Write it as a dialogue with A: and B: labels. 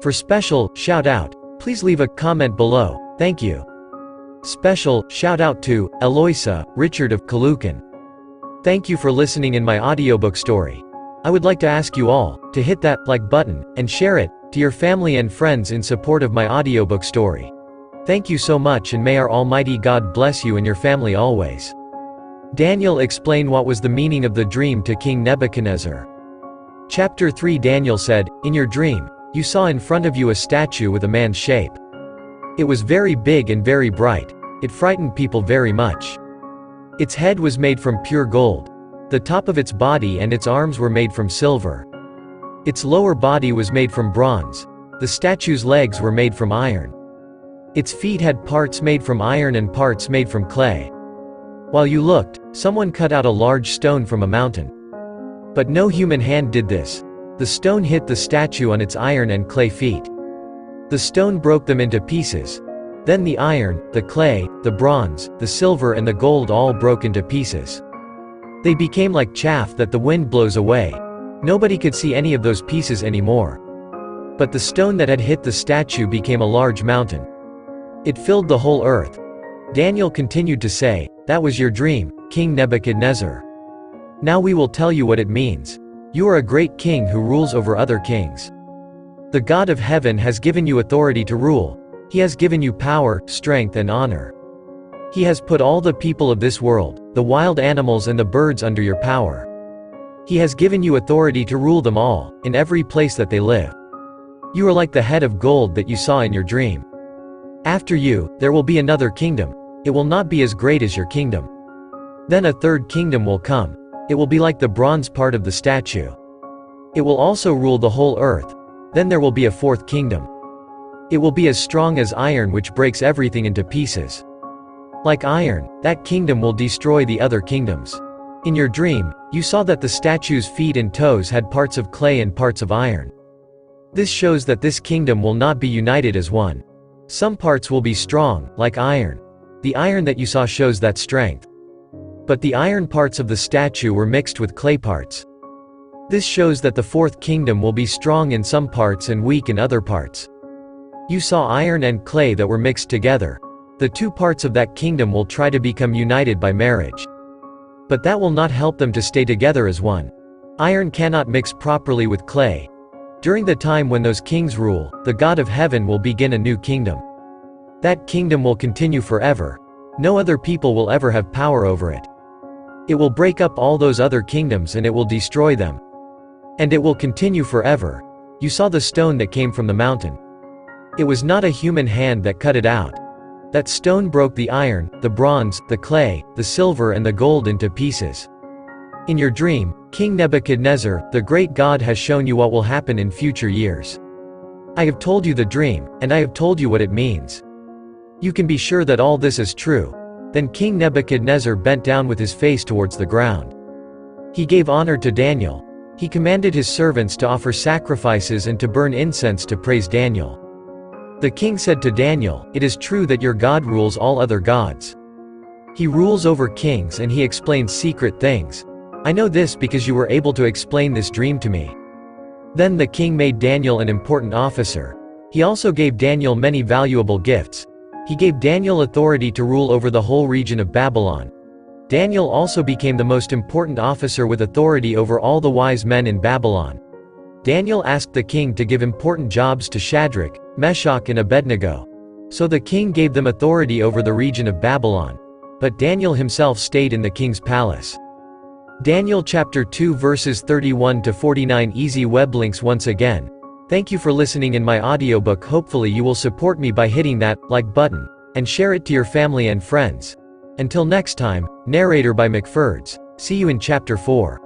A: For special shout out, please leave a comment below. Thank you. Special shout out to Eloisa, Richard of Kalukan. Thank you for listening in my audiobook story. I would like to ask you all to hit that like button and share it to your family and friends in support of my audiobook story. Thank you so much, and may our Almighty God bless you and your family always. Daniel explained what was the meaning of the dream to King Nebuchadnezzar. Chapter 3. Daniel said, "In your dream, you saw in front of you a statue with a man's shape. It was very big and very bright. It frightened people very much. Its head was made from pure gold. The top of its body and its arms were made from silver. Its lower body was made from bronze. The statue's legs were made from iron. Its feet had parts made from iron and parts made from clay. While you looked, someone cut out a large stone from a mountain. But no human hand did this. The stone hit the statue on its iron and clay feet. The stone broke them into pieces. Then the iron, the clay, the bronze, the silver and the gold all broke into pieces. They became like chaff that the wind blows away. Nobody could see any of those pieces anymore. But the stone that had hit the statue became a large mountain. It filled the whole earth." Daniel continued to say, "That was your dream, King Nebuchadnezzar. Now we will tell you what it means. You are a great king who rules over other kings. The God of heaven has given you authority to rule. He has given you power, strength and honor. He has put all the people of this world, the wild animals and the birds under your power. He has given you authority to rule them all, in every place that they live. You are like the head of gold that you saw in your dream. After you, there will be another kingdom. It will not be as great as your kingdom. Then a third kingdom will come. It will be like the bronze part of the statue. It will also rule the whole earth. Then there will be a fourth kingdom. It will be as strong as iron, which breaks everything into pieces. Like iron, that kingdom will destroy the other kingdoms. In your dream, you saw that the statue's feet and toes had parts of clay and parts of iron. This shows that this kingdom will not be united as one. Some parts will be strong, like iron. The iron that you saw shows that strength. But the iron parts of the statue were mixed with clay parts. This shows that the fourth kingdom will be strong in some parts and weak in other parts. You saw iron and clay that were mixed together. The two parts of that kingdom will try to become united by marriage. But that will not help them to stay together as one. Iron cannot mix properly with clay. During the time when those kings rule, the God of heaven will begin a new kingdom. That kingdom will continue forever. No other people will ever have power over it. It will break up all those other kingdoms and it will destroy them. And it will continue forever. You saw the stone that came from the mountain. It was not a human hand that cut it out. That stone broke the iron, the bronze, the clay, the silver and the gold into pieces. In your dream, King Nebuchadnezzar, the great God has shown you what will happen in future years. I have told you the dream, and I have told you what it means. You can be sure that all this is true." Then King Nebuchadnezzar bent down with his face towards the ground. He gave honor to Daniel. He commanded his servants to offer sacrifices and to burn incense to praise Daniel. The king said to Daniel, "It is true that your God rules all other gods. He rules over kings and he explains secret things. I know this because you were able to explain this dream to me." Then the king made Daniel an important officer. He also gave Daniel many valuable gifts. He gave Daniel authority to rule over the whole region of Babylon. Daniel also became the most important officer with authority over all the wise men in Babylon. Daniel asked the king to give important jobs to Shadrach, Meshach and Abednego. So the king gave them authority over the region of Babylon. But Daniel himself stayed in the king's palace. Daniel chapter 2 verses 31 to 49. Easy web links. Once again, thank you for listening in my audiobook. Hopefully you will support me by hitting that like button and share it to your family and friends. Until next time, Narrator by mcferdz. See you in chapter 4.